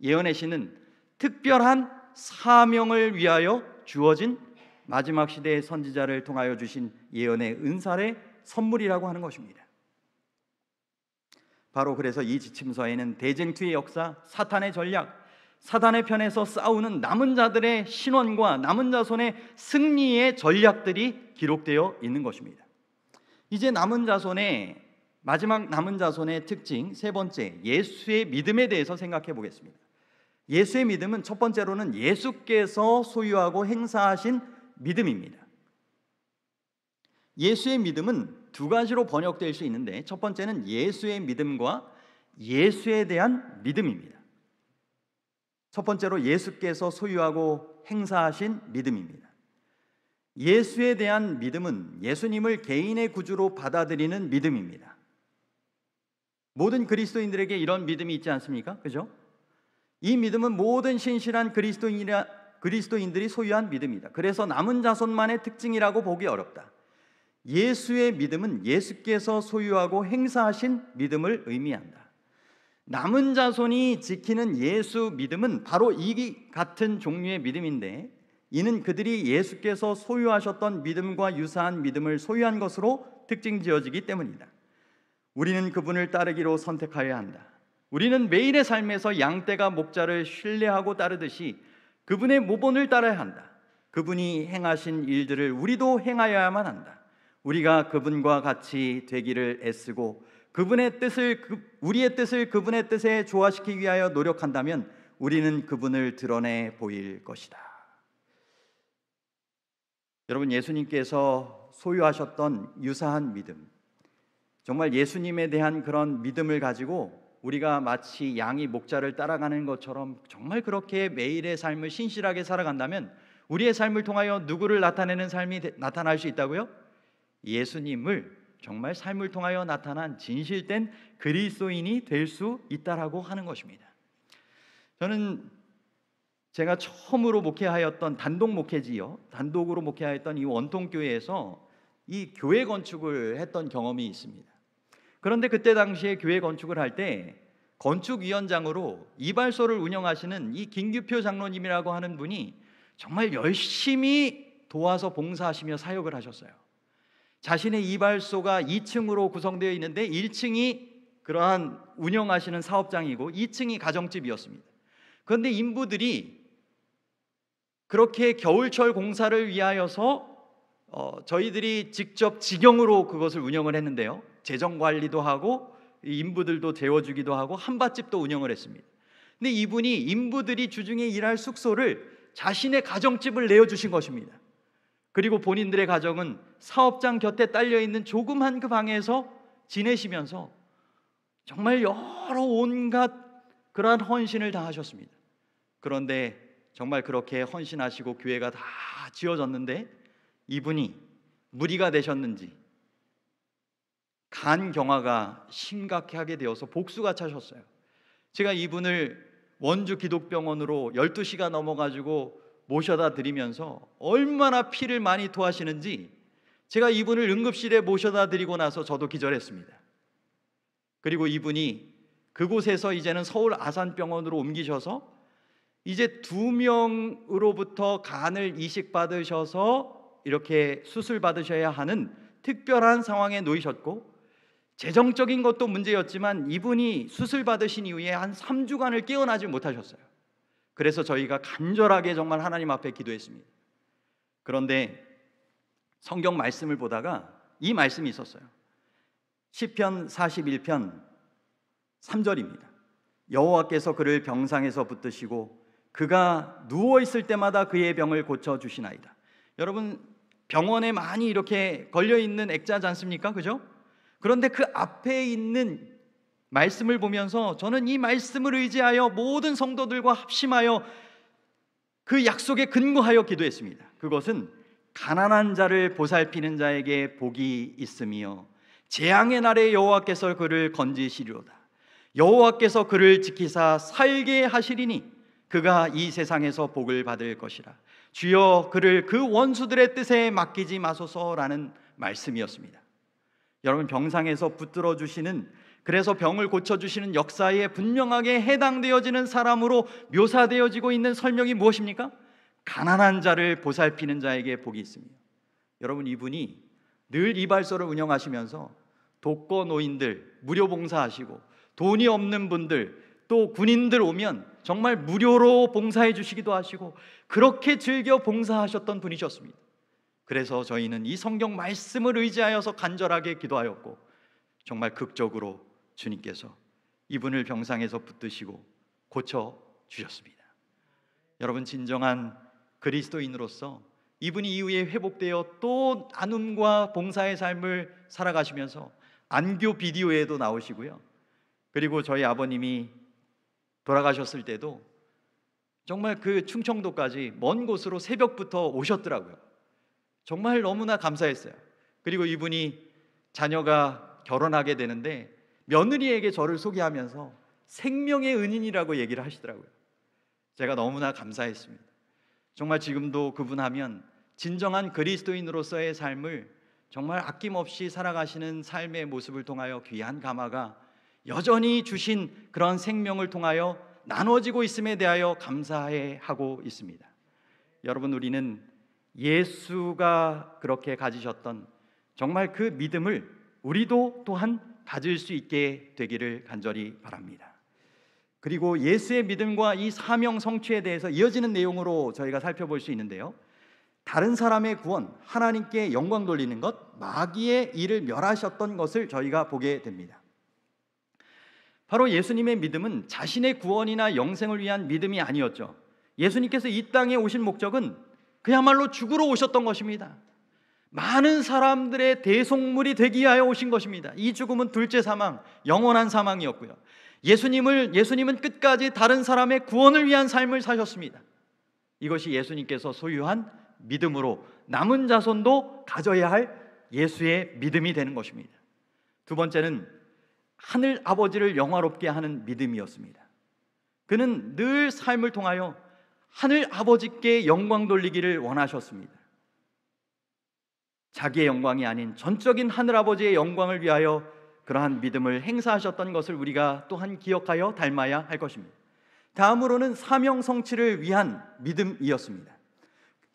예언의 신은 특별한 사명을 위하여 주어진 마지막 시대의 선지자를 통하여 주신 예언의 은사의 선물이라고 하는 것입니다. 바로 그래서 이 지침서에는 대쟁투의 역사, 사탄의 전략, 사단의 편에서 싸우는 남은 자들의 신원과 남은 자손의 승리의 전략들이 기록되어 있는 것입니다. 이제 마지막 남은 자손의 특징 세 번째, 예수의 믿음에 대해서 생각해 보겠습니다. 예수의 믿음은 첫 번째로는 예수께서 소유하고 행사하신 믿음입니다. 예수의 믿음은 두 가지로 번역될 수 있는데, 첫 번째는 예수의 믿음과 예수에 대한 믿음입니다. 첫 번째로 예수께서 소유하고 행사하신 믿음입니다. 예수에 대한 믿음은 예수님을 개인의 구주로 받아들이는 믿음입니다. 모든 그리스도인들에게 이런 믿음이 있지 않습니까? 그죠? 이 믿음은 모든 신실한 그리스도인들이 소유한 믿음이다. 그래서 남은 자손만의 특징이라고 보기 어렵다. 예수의 믿음은 예수께서 소유하고 행사하신 믿음을 의미한다. 남은 자손이 지키는 예수 믿음은 바로 이 같은 종류의 믿음인데, 이는 그들이 예수께서 소유하셨던 믿음과 유사한 믿음을 소유한 것으로 특징 지어지기 때문이다. 우리는 그분을 따르기로 선택하여야 한다. 우리는 매일의 삶에서 양떼가 목자를 신뢰하고 따르듯이 그분의 모본을 따라야 한다. 그분이 행하신 일들을 우리도 행하여야만 한다. 우리가 그분과 같이 되기를 애쓰고 우리의 뜻을 그분의 뜻에 조화시키기 위하여 노력한다면 우리는 그분을 드러내 보일 것이다. 여러분, 예수님께서 소유하셨던 유사한 믿음, 정말 예수님에 대한 그런 믿음을 가지고 우리가 마치 양이 목자를 따라가는 것처럼 정말 그렇게 매일의 삶을 신실하게 살아간다면 우리의 삶을 통하여 누구를 나타내는 삶이 나타날 수 있다고요? 예수님을 정말 삶을 통하여 나타난 진실된 그리스도인이 될 수 있다라고 하는 것입니다. 저는 제가 처음으로 목회하였던 단독으로 목회하였던 이 원통교회에서 이 교회 건축을 했던 경험이 있습니다. 그런데 그때 당시에 교회 건축을 할 때 건축위원장으로 이발소를 운영하시는 이 김규표 장로님이라고 하는 분이 정말 열심히 도와서 봉사하시며 사역을 하셨어요. 자신의 이발소가 2층으로 구성되어 있는데 1층이 그러한 운영하시는 사업장이고 2층이 가정집이었습니다. 그런데 인부들이 그렇게 겨울철 공사를 위하여서 저희들이 직접 직영으로 그것을 운영을 했는데요, 재정관리도 하고 인부들도 재워주기도 하고 한밭집도 운영을 했습니다. 근데 이분이 인부들이 주중에 일할 숙소를 자신의 가정집을 내어주신 것입니다. 그리고 본인들의 가정은 사업장 곁에 딸려있는 조그만 그 방에서 지내시면서 정말 여러 온갖 그러한 헌신을 다 하셨습니다. 그런데 정말 그렇게 헌신하시고 교회가 다 지어졌는데 이분이 무리가 되셨는지 간경화가 심각하게 되어서 복수가 차셨어요. 제가 이분을 원주 기독병원으로 12시가 넘어가지고 모셔다 드리면서 얼마나 피를 많이 토하시는지, 제가 이분을 응급실에 모셔다 드리고 나서 저도 기절했습니다. 그리고 이분이 그곳에서 이제는 서울 아산병원으로 옮기셔서 이제 2명으로부터 간을 이식받으셔서 이렇게 수술 받으셔야 하는 특별한 상황에 놓이셨고, 재정적인 것도 문제였지만 이분이 수술 받으신 이후에 한 3주간을 깨어나지 못하셨어요. 그래서 저희가 간절하게 정말 하나님 앞에 기도했습니다. 그런데 성경 말씀을 보다가 이 말씀이 있었어요. 시편 41편 3절입니다. 여호와께서 그를 병상에서 붙드시고 그가 누워있을 때마다 그의 병을 고쳐주시나이다. 여러분, 병원에 많이 이렇게 걸려있는 액자지 않습니까? 그죠? 그런데 그 앞에 있는 말씀을 보면서 저는 이 말씀을 의지하여 모든 성도들과 합심하여 그 약속에 근거하여 기도했습니다. 그것은 가난한 자를 보살피는 자에게 복이 있으며 재앙의 날에 여호와께서 그를 건지시리로다. 여호와께서 그를 지키사 살게 하시리니 그가 이 세상에서 복을 받을 것이라. 주여 그를 그 원수들의 뜻에 맡기지 마소서라는 말씀이었습니다. 여러분, 병상에서 붙들어 주시는, 그래서 병을 고쳐주시는 역사에 분명하게 해당되어지는 사람으로 묘사되어지고 있는 설명이 무엇입니까? 가난한 자를 보살피는 자에게 복이 있습니다. 여러분, 이분이 늘 이발소를 운영하시면서 독거노인들 무료 봉사하시고, 돈이 없는 분들 또 군인들 오면 정말 무료로 봉사해 주시기도 하시고, 그렇게 즐겨 봉사하셨던 분이셨습니다. 그래서 저희는 이 성경 말씀을 의지하여서 간절하게 기도하였고, 정말 극적으로 주님께서 이분을 병상에서 붙드시고 고쳐 주셨습니다. 여러분, 진정한 그리스도인으로서 이분이 이후에 회복되어 또 나눔과 봉사의 삶을 살아가시면서 안교 비디오에도 나오시고요. 그리고 저희 아버님이 돌아가셨을 때도 정말 그 충청도까지 먼 곳으로 새벽부터 오셨더라고요. 정말 너무나 감사했어요. 그리고 이분이 자녀가 결혼하게 되는데 며느리에게 저를 소개하면서 생명의 은인이라고 얘기를 하시더라고요. 제가 너무나 감사했습니다. 정말 지금도 그분 하면 진정한 그리스도인으로서의 삶을 정말 아낌없이 살아가시는 삶의 모습을 통하여 귀한 가마가 여전히 주신 그런 생명을 통하여 나눠지고 있음에 대하여 감사해 하고 있습니다. 여러분, 우리는 예수가 그렇게 가지셨던 정말 그 믿음을 우리도 또한 가질 수 있게 되기를 간절히 바랍니다. 그리고 예수의 믿음과 이 사명 성취에 대해서 이어지는 내용으로 저희가 살펴볼 수 있는데요, 다른 사람의 구원, 하나님께 영광 돌리는 것, 마귀의 일을 멸하셨던 것을 저희가 보게 됩니다. 바로 예수님의 믿음은 자신의 구원이나 영생을 위한 믿음이 아니었죠. 예수님께서 이 땅에 오신 목적은 그야말로 죽으러 오셨던 것입니다. 많은 사람들의 대속물이 되기 위하여 오신 것입니다. 이 죽음은 둘째 사망, 영원한 사망이었고요. 예수님은 끝까지 다른 사람의 구원을 위한 삶을 사셨습니다. 이것이 예수님께서 소유한 믿음으로 남은 자손도 가져야 할 예수의 믿음이 되는 것입니다. 두 번째는 하늘 아버지를 영화롭게 하는 믿음이었습니다. 그는 늘 삶을 통하여 하늘 아버지께 영광 돌리기를 원하셨습니다. 자기의 영광이 아닌 전적인 하늘 아버지의 영광을 위하여 그러한 믿음을 행사하셨던 것을 우리가 또한 기억하여 닮아야 할 것입니다. 다음으로는 사명 성취를 위한 믿음이었습니다.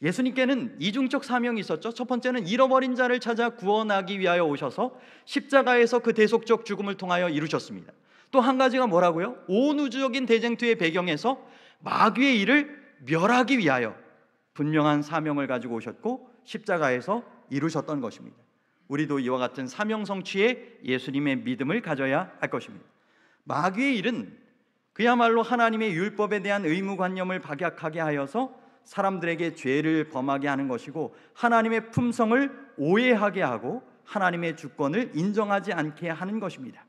예수님께는 이중적 사명이 있었죠. 첫 번째는 잃어버린 자를 찾아 구원하기 위하여 오셔서 십자가에서 그 대속적 죽음을 통하여 이루셨습니다. 또 한 가지가 뭐라고요? 온 우주적인 대쟁투의 배경에서 마귀의 일을 멸하기 위하여 분명한 사명을 가지고 오셨고 십자가에서 이루셨던 것입니다. 우리도 이와 같은 사명 성취에 예수님의 믿음을 가져야 할 것입니다. 마귀의 일은 그야말로 하나님의 율법에 대한 의무관념을 박약하게 하여서 사람들에게 죄를 범하게 하는 것이고, 하나님의 품성을 오해하게 하고 하나님의 주권을 인정하지 않게 하는 것입니다.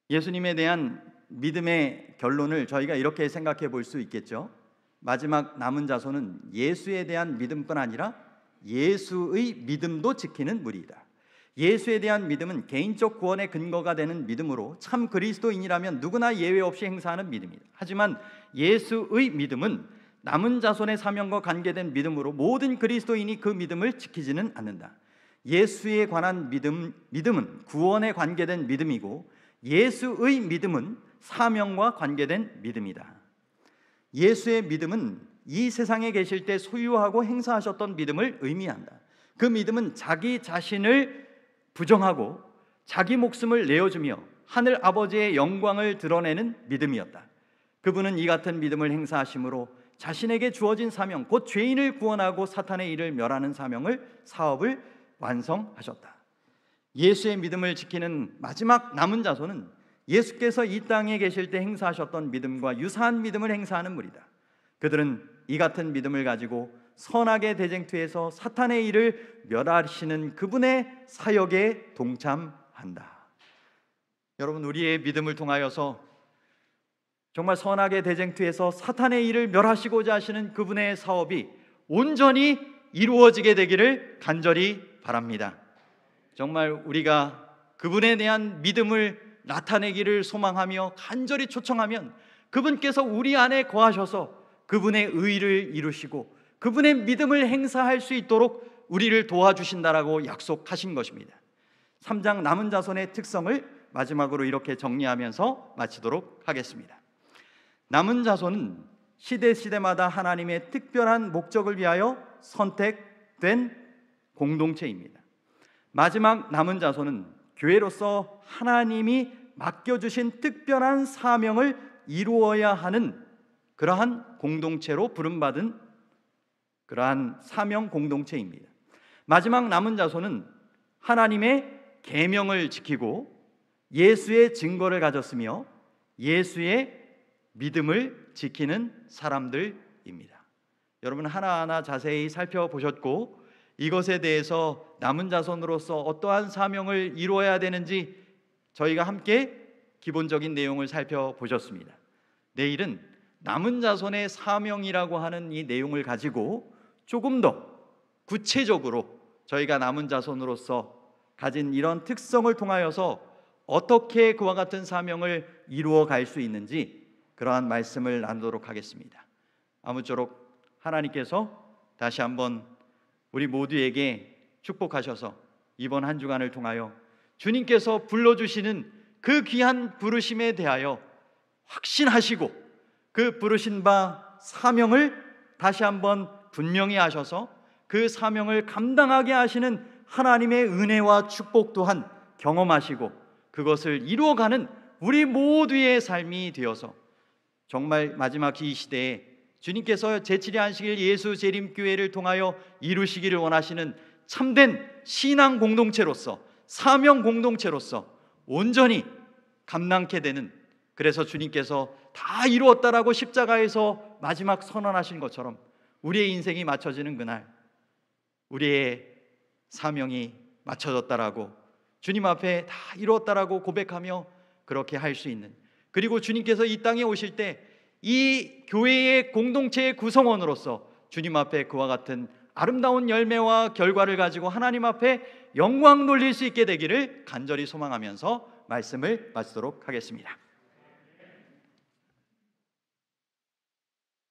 예수님에 대한 믿음의 결론을 저희가 이렇게 생각해 볼 수 있겠죠. 마지막 남은 자손은 예수에 대한 믿음뿐 아니라 예수의 믿음도 지키는 무리이다. 예수에 대한 믿음은 개인적 구원의 근거가 되는 믿음으로 참 그리스도인이라면 누구나 예외 없이 행사하는 믿음이다. 하지만 예수의 믿음은 남은 자손의 사명과 관계된 믿음으로 모든 그리스도인이 그 믿음을 지키지는 않는다. 예수에 관한 믿음은 구원에 관계된 믿음이고 예수의 믿음은 사명과 관계된 믿음이다. 예수의 믿음은 이 세상에 계실 때 소유하고 행사하셨던 믿음을 의미한다. 그 믿음은 자기 자신을 부정하고 자기 목숨을 내어주며 하늘 아버지의 영광을 드러내는 믿음이었다. 그분은 이 같은 믿음을 행사하심으로 자신에게 주어진 사명, 곧 죄인을 구원하고 사탄의 일을 멸하는 사업을 완성하셨다. 예수의 믿음을 지키는 마지막 남은 자손은 예수께서 이 땅에 계실 때 행사하셨던 믿음과 유사한 믿음을 행사하는 무리다. 그들은 이 같은 믿음을 가지고 선악의 대쟁투에서 사탄의 일을 멸하시는 그분의 사역에 동참한다. 여러분, 우리의 믿음을 통하여서 정말 선악의 대쟁투에서 사탄의 일을 멸하시고자 하시는 그분의 사업이 온전히 이루어지게 되기를 간절히 바랍니다. 정말 우리가 그분에 대한 믿음을 나타내기를 소망하며 간절히 초청하면 그분께서 우리 안에 거하셔서 그분의 의를 이루시고 그분의 믿음을 행사할 수 있도록 우리를 도와주신다라고 약속하신 것입니다. 3장 남은 자손의 특성을 마지막으로 이렇게 정리하면서 마치도록 하겠습니다. 남은 자손은 시대마다 하나님의 특별한 목적을 위하여 선택된 공동체입니다. 마지막 남은 자손은 교회로서 하나님이 맡겨주신 특별한 사명을 이루어야 하는 그러한 공동체로 부름받은 그러한 사명 공동체입니다. 마지막 남은 자손은 하나님의 계명을 지키고 예수의 증거를 가졌으며 예수의 믿음을 지키는 사람들입니다. 여러분, 하나하나 자세히 살펴보셨고 이것에 대해서 남은 자손으로서 어떠한 사명을 이루어야 되는지 저희가 함께 기본적인 내용을 살펴보셨습니다. 내일은 남은 자손의 사명이라고 하는 이 내용을 가지고 조금 더 구체적으로 저희가 남은 자손으로서 가진 이런 특성을 통하여서 어떻게 그와 같은 사명을 이루어 갈 수 있는지 그러한 말씀을 나누도록 하겠습니다. 아무쪼록 하나님께서 다시 한번 우리 모두에게 축복하셔서 이번 한 주간을 통하여 주님께서 불러주시는 그 귀한 부르심에 대하여 확신하시고 그 부르신 바 사명을 다시 한번 분명히 하셔서 그 사명을 감당하게 하시는 하나님의 은혜와 축복 또한 경험하시고 그것을 이루어가는 우리 모두의 삶이 되어서 정말 마지막 이 시대에 주님께서 제7의 안식일 예수 재림교회를 통하여 이루시기를 원하시는 참된 신앙 공동체로서 사명 공동체로서 온전히 감당케 되는, 그래서 주님께서 다 이루었다라고 십자가에서 마지막 선언하신 것처럼 우리의 인생이 맞춰지는 그날 우리의 사명이 맞춰졌다라고 주님 앞에 다 이루었다라고 고백하며 그렇게 할 수 있는, 그리고 주님께서 이 땅에 오실 때 이 교회의 공동체의 구성원으로서 주님 앞에 그와 같은 아름다운 열매와 결과를 가지고 하나님 앞에 영광 돌릴 수 있게 되기를 간절히 소망하면서 말씀을 마치도록 하겠습니다.